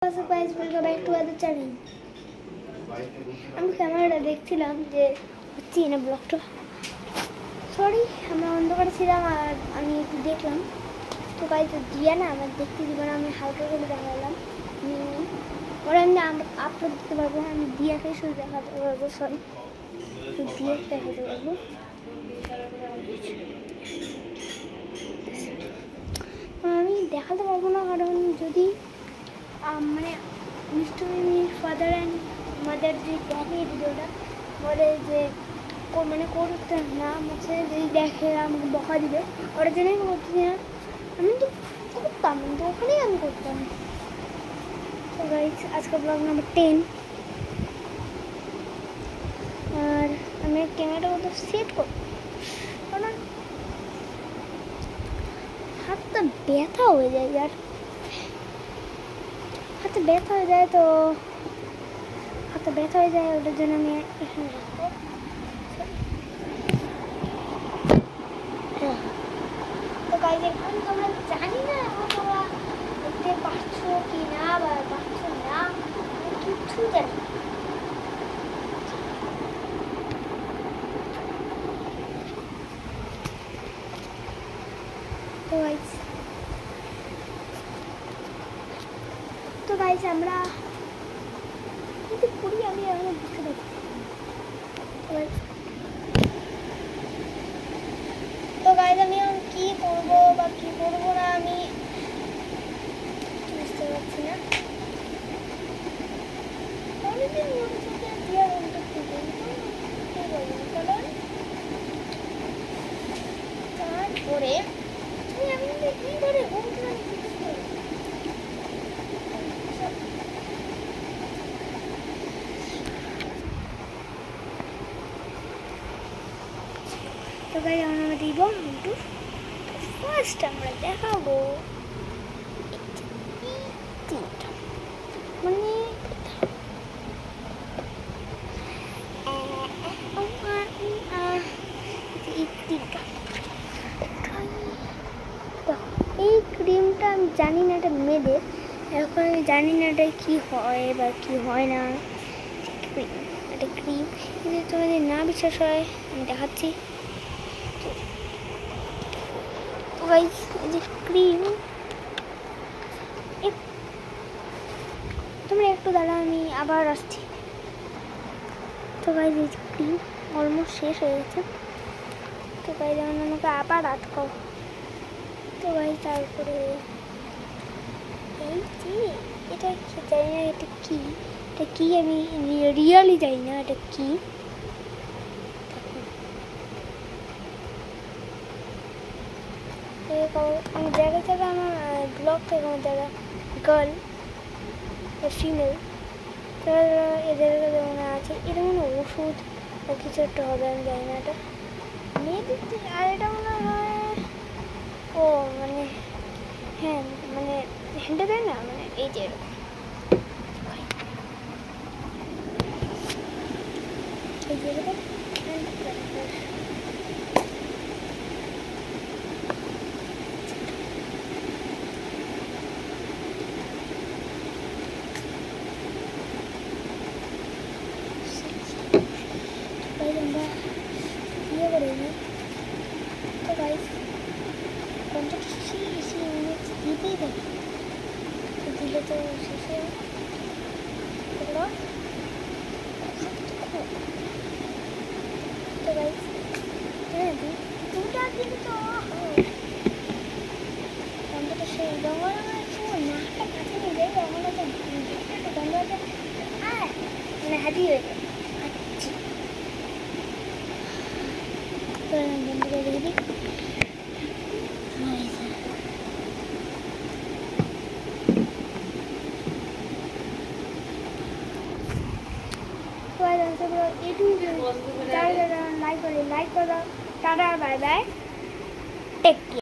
Guys welcome back to other channel. আমি ক্যামেরাটা দেখছিলাম যে হচ্ছে না ব্লগটা, সরি আমরা অন্ধকারে ছিলাম আর আমি একটু দেখলাম তো গাইস দিয়া না আমার দেখতে দিব না, আমি হালকা করে দেখালাম ওরা আমি আপলোড দিতে পারবো না, আমি দিয়াকে শুধু দেখাতে পারবো, সরি দিয়ে দেখাতে পারবো। আমি দেখাতে পারবো না কারণ যদি মানে মিস্টার ফাদার অ্যান্ড মাদার যে দেখে এই ভিডিওটা বলে যে মানে করতে না হচ্ছে যদি দেখে আমাকে বকা দিবে, ওটার জন্যই আমি করতেছি না। আমি তো করতাম কিন্তু ওখানেই আমি করতাম। তো গাইস আজকে ব্লগ নাম্বার 10 আর আমি ক্যামেরাটা কত সেট করব কারণ হাতটা ব্যথা হয়ে যায়, আর হাতে ব্যথা হয়ে যায় তো হাতে ব্যথা হয়ে যায়, ওটার জন্য আমি এখানে রাখবো। তো গাইজ এখন তোমরা জানি না এখন তোমরা দেখতে পাচ্ছ কি না বা পাচ্ছ না, কিচ্ছু জানি না। তো গাইজ আমরা কিন্তু করি আমি এখন বুঝতে পারছি। তো গাইজ আমি এখন কি করবো বা কি করবো না আমি বুঝতে পারছি না। অনেকদিন তারপরে আমি কি করে তো গাইজ আমরা দিব একটু ফার্স্ট আমরা দেখাবো মানে এই ক্রিমটা আমি জানি না এটা মেয়েদের, এখন আমি জানি না এটা কি হয় বা কি হয় না। এটা ক্রিম যদি তোমাদের না বিশ্বাস হয় আমি দেখাচ্ছি। তো গাইস এই যে ক্রিম, তোমরা একটু দাঁড়াও আমি আবার আসছি। তো গাইস এই যে ক্রিম অলমোস্ট শেষ হয়ে গেছে। তো গাইস যেমন আমাকে আবার আটকাও। তো গাইস তারপরে এই যে এটা কি জানি না, এটা কি আমি রিয়েলি জানি না এটা কি। আমার জায়গা থেকে আমার ব্লগ থেকে আমার জায়গা গার্ল ফিমেল এদের মনে আছে, এটা মনে ওষুধ বা কিছু একটা হবে আমি জানি না। এটা মেয়েদের আর এটা মনে হয় ও মানে হ্যাঁ মানে হ্যান্ডে দেয় না, মানে এই যে তো গাইস কন্ট্যাক্ট দিতেই দেবে, দিলে তো শেষে তো গাইস হ্যাঁ দুটা দিন তো কন্ট্যাক্ট সেই জঙ্গল নাকটা কাছে নিয়ে যাই জঙ্গলটা তো একটা গন্ধ আছে মানে হাতিয়ে হয়ে যায় হাঁটছি। তো বন্ধু করে দেখে দিই লাইক করে টাটা বাই বাই টেক কেয়ার।